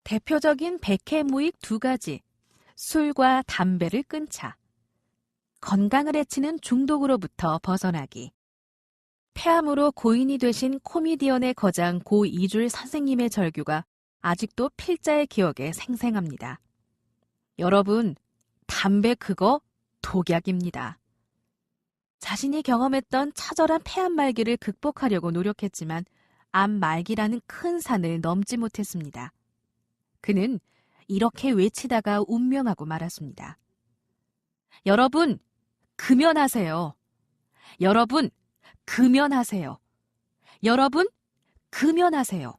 대표적인 백해무익 두 가지, 술과 담배를 끊자. 건강을 해치는 중독으로부터 벗어나기. 폐암으로 고인이 되신 코미디언의 거장 고 이줄 선생님의 절규가 아직도 필자의 기억에 생생합니다. 여러분, 담배 그거 독약입니다. 자신이 경험했던 처절한 폐암 말기를 극복하려고 노력했지만 암 말기라는 큰 산을 넘지 못했습니다. 그는 이렇게 외치다가 운명하고 말았습니다. 여러분, 금연하세요. 여러분, 금연하세요. 여러분, 금연하세요.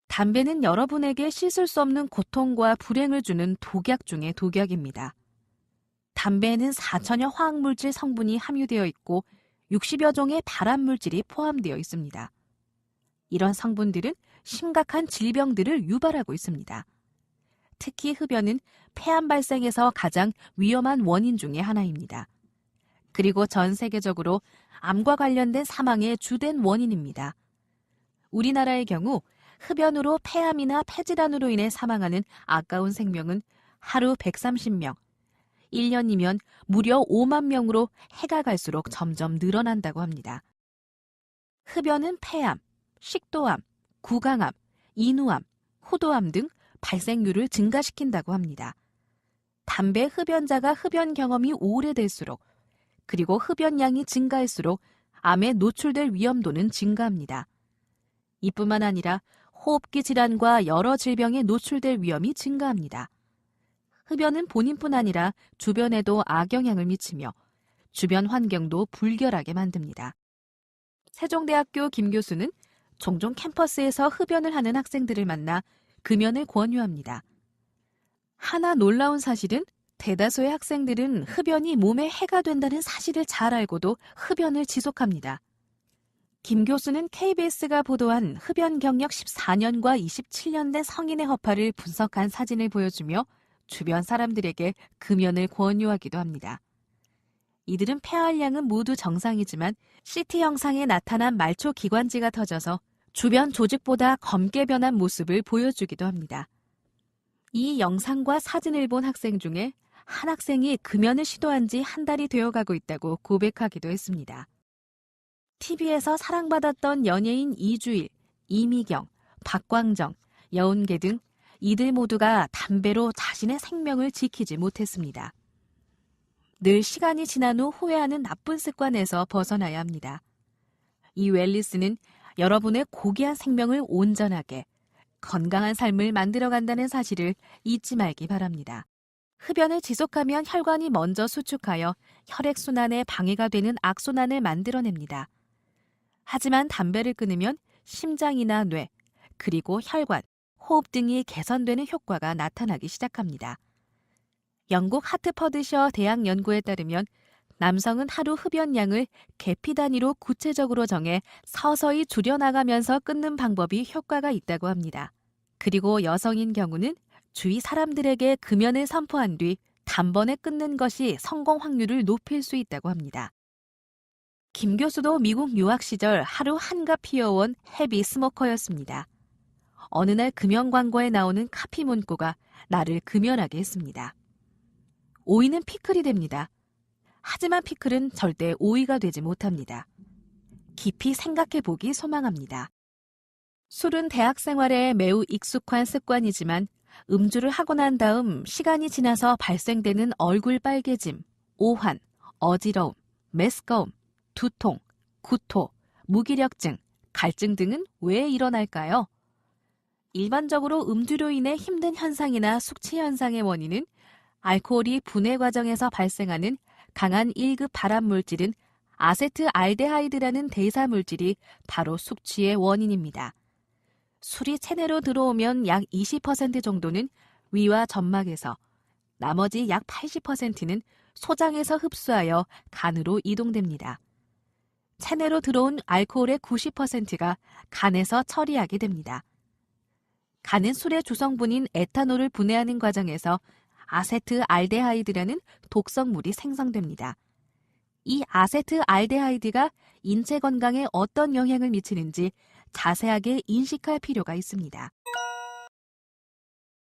담배는 여러분에게 씻을 수 없는 고통과 불행을 주는 독약 중의 독약입니다. 담배에는 4천여 화학물질 성분이 함유되어 있고 60여 종의 발암물질이 포함되어 있습니다. 이런 성분들은 심각한 질병들을 유발하고 있습니다. 특히 흡연은 폐암 발생에서 가장 위험한 원인 중의 하나입니다. 그리고 전 세계적으로 암과 관련된 사망의 주된 원인입니다. 우리나라의 경우 흡연으로 폐암이나 폐질환으로 인해 사망하는 아까운 생명은 하루 130명, 1년이면 무려 5만 명으로 해가 갈수록 점점 늘어난다고 합니다. 흡연은 폐암, 식도암, 구강암, 인후암, 호도암 등 발생률을 증가시킨다고 합니다. 담배 흡연자가 흡연 경험이 오래될수록 그리고 흡연량이 증가할수록 암에 노출될 위험도는 증가합니다. 이뿐만 아니라 호흡기 질환과 여러 질병에 노출될 위험이 증가합니다. 흡연은 본인뿐 아니라 주변에도 악영향을 미치며 주변 환경도 불결하게 만듭니다. 세종대학교 김 교수는 종종 캠퍼스에서 흡연을 하는 학생들을 만나 금연을 권유합니다. 하나 놀라운 사실은 대다수의 학생들은 흡연이 몸에 해가 된다는 사실을 잘 알고도 흡연을 지속합니다. 김 교수는 KBS가 보도한 흡연 경력 14년과 27년 된 성인의 허파를 분석한 사진을 보여주며 주변 사람들에게 금연을 권유하기도 합니다. 이들은 폐활량은 모두 정상이지만 CT 영상에 나타난 말초 기관지가 터져서 주변 조직보다 검게 변한 모습을 보여주기도 합니다. 이 영상과 사진을 본 학생 중에 한 학생이 금연을 시도한 지 한 달이 되어가고 있다고 고백하기도 했습니다. TV에서 사랑받았던 연예인 이주일, 이미경, 박광정, 여운계 등 이들 모두가 담배로 자신의 생명을 지키지 못했습니다. 늘 시간이 지난 후 후회하는 나쁜 습관에서 벗어나야 합니다. 이 웰리스는 여러분의 고귀한 생명을 온전하게, 건강한 삶을 만들어간다는 사실을 잊지 말기 바랍니다. 흡연을 지속하면 혈관이 먼저 수축하여 혈액순환에 방해가 되는 악순환을 만들어냅니다. 하지만 담배를 끊으면 심장이나 뇌, 그리고 혈관, 호흡 등이 개선되는 효과가 나타나기 시작합니다. 영국 하트퍼드셔 대학 연구에 따르면 남성은 하루 흡연량을 계피 단위로 구체적으로 정해 서서히 줄여나가면서 끊는 방법이 효과가 있다고 합니다. 그리고 여성인 경우는 주위 사람들에게 금연을 선포한 뒤 단번에 끊는 것이 성공 확률을 높일 수 있다고 합니다. 김 교수도 미국 유학 시절 하루 한갑 피워온 헤비 스모커였습니다. 어느 날 금연 광고에 나오는 카피 문구가 나를 금연하게 했습니다. 오이는 피클이 됩니다. 하지만 피클은 절대 오이가 되지 못합니다. 깊이 생각해 보기 소망합니다. 술은 대학 생활에 매우 익숙한 습관이지만 음주를 하고 난 다음 시간이 지나서 발생되는 얼굴 빨개짐, 오한, 어지러움, 메스꺼움, 두통, 구토, 무기력증, 갈증 등은 왜 일어날까요? 일반적으로 음주로 인해 힘든 현상이나 숙취 현상의 원인은 알코올이 분해 과정에서 발생하는 강한 1급 발암물질인 아세트알데하이드라는 대사물질이 바로 숙취의 원인입니다. 술이 체내로 들어오면 약 20% 정도는 위와 점막에서, 나머지 약 80%는 소장에서 흡수하여 간으로 이동됩니다. 체내로 들어온 알코올의 90%가 간에서 처리하게 됩니다. 간은 술의 주성분인 에탄올을 분해하는 과정에서 아세트알데하이드라는 독성물이 생성됩니다. 이 아세트알데하이드가 인체 건강에 어떤 영향을 미치는지 자세하게 인식할 필요가 있습니다.